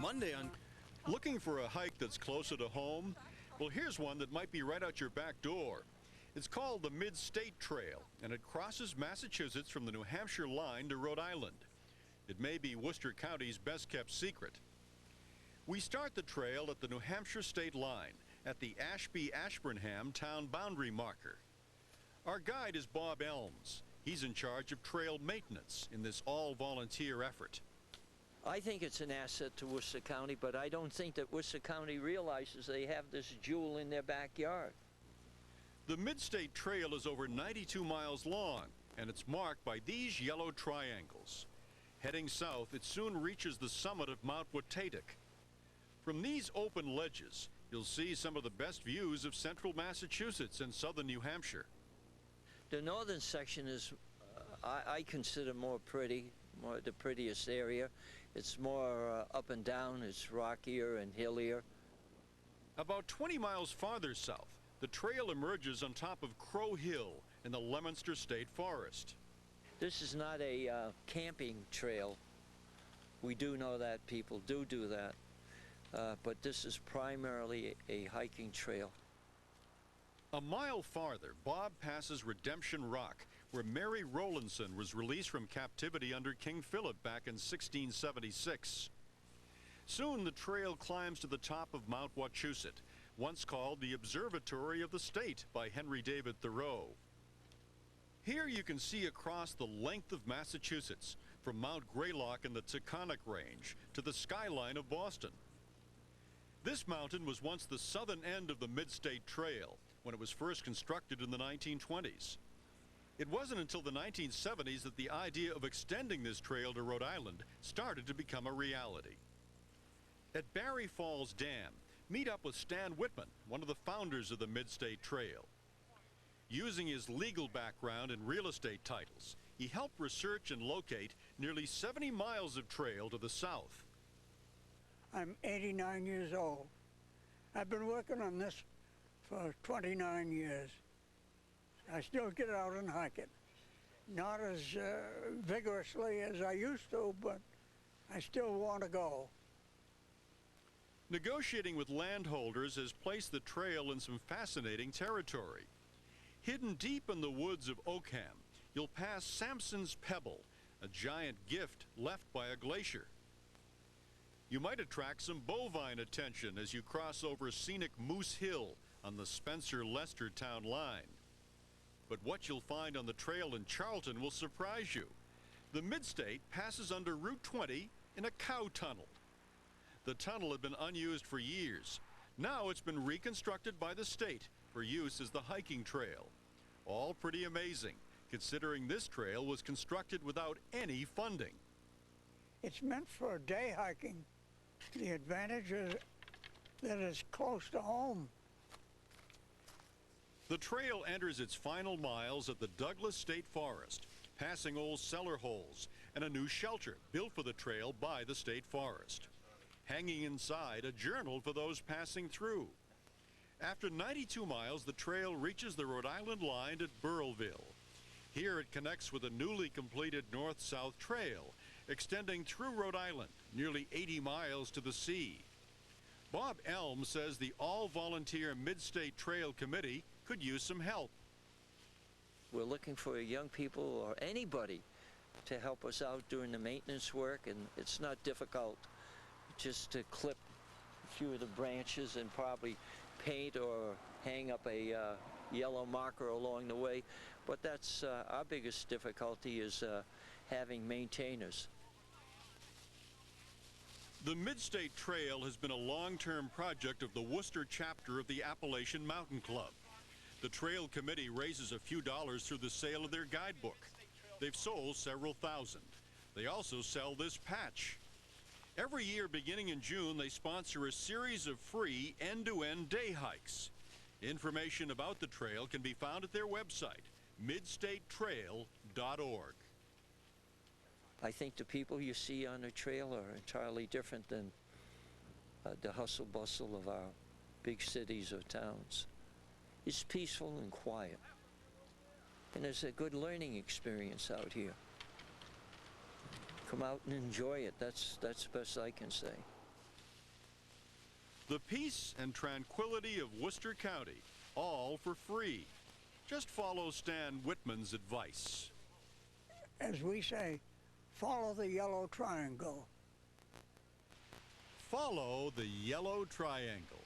Monday on Looking for a hike that's closer to home? Well, here's one that might be right out your back door. It's called the Midstate Trail, and it crosses Massachusetts from the New Hampshire line to Rhode Island. It may be Worcester County's best-kept secret. We start the trail at the New Hampshire state line at the Ashby-Ashburnham town boundary marker. Our guide is Bob Elms. He's in charge of trail maintenance in this all-volunteer effort. I think it's an asset to Worcester County, but I don't think that Worcester County realizes they have this jewel in their backyard. The Midstate Trail is over 92 miles long, and it's marked by these yellow triangles. Heading south, it soon reaches the summit of Mount Watatic. From these open ledges, you'll see some of the best views of central Massachusetts and southern New Hampshire. The northern section is, I consider more pretty, more the prettiest area. It's more up and down, it's rockier and hillier. About 20 miles farther south, the trail emerges on top of Crow Hill in the Leominster State Forest. This is not a camping trail. We do know that people do that. But this is primarily a hiking trail. A mile farther, Bob passes Redemption Rock, where Mary Rowlandson was released from captivity under King Philip back in 1676. Soon the trail climbs to the top of Mount Wachusett, once called the Observatory of the State by Henry David Thoreau. Here you can see across the length of Massachusetts, from Mount Greylock in the Taconic Range to the skyline of Boston. This mountain was once the southern end of the Midstate Trail when it was first constructed in the 1920s. It wasn't until the 1970s that the idea of extending this trail to Rhode Island started to become a reality. At Barry Falls Dam, meet up with Stan Whitman, one of the founders of the Midstate Trail. Using his legal background in real estate titles, he helped research and locate nearly 70 miles of trail to the south. I'm 89 years old. I've been working on this for 29 years. I still get out and hike it. Not as vigorously as I used to, but I still want to go. Negotiating with landholders has placed the trail in some fascinating territory. Hidden deep in the woods of Oakham, you'll pass Samson's Pebble, a giant gift left by a glacier. You might attract some bovine attention as you cross over scenic Moose Hill on the Spencer-Leicester town line. But what you'll find on the trail in Charlton will surprise you. The Midstate passes under Route 20 in a cow tunnel. The tunnel had been unused for years. Now it's been reconstructed by the state for use as the hiking trail. All pretty amazing, considering this trail was constructed without any funding. It's meant for day hiking. The advantage is that it's close to home. The trail enters its final miles at the Douglas State Forest, passing old cellar holes and a new shelter built for the trail by the State Forest. Hanging inside, a journal for those passing through. After 92 miles, the trail reaches the Rhode Island line at Burrillville. Here it connects with a newly completed north-south trail, extending through Rhode Island, nearly 80 miles to the sea. Bob Elms says the all-volunteer Midstate Trail Committee could use some help. We're looking for young people or anybody to help us out doing the maintenance work, and it's not difficult just to clip a few of the branches and probably paint or hang up a yellow marker along the way. But that's our biggest difficulty is having maintainers. The Midstate Trail has been a long-term project of the Worcester chapter of the Appalachian Mountain Club. The Trail Committee raises a few dollars through the sale of their guidebook. They've sold several thousand. They also sell this patch. Every year beginning in June, they sponsor a series of free end-to-end day hikes. Information about the trail can be found at their website, midstatetrail.org. I think the people you see on the trail are entirely different than the hustle bustle of our big cities or towns. It's peaceful and quiet. And it's a good learning experience out here. Come out and enjoy it. That's the best I can say. The peace and tranquility of Worcester County, all for free. Just follow Stan Whitman's advice. As we say, follow the yellow triangle. Follow the yellow triangle.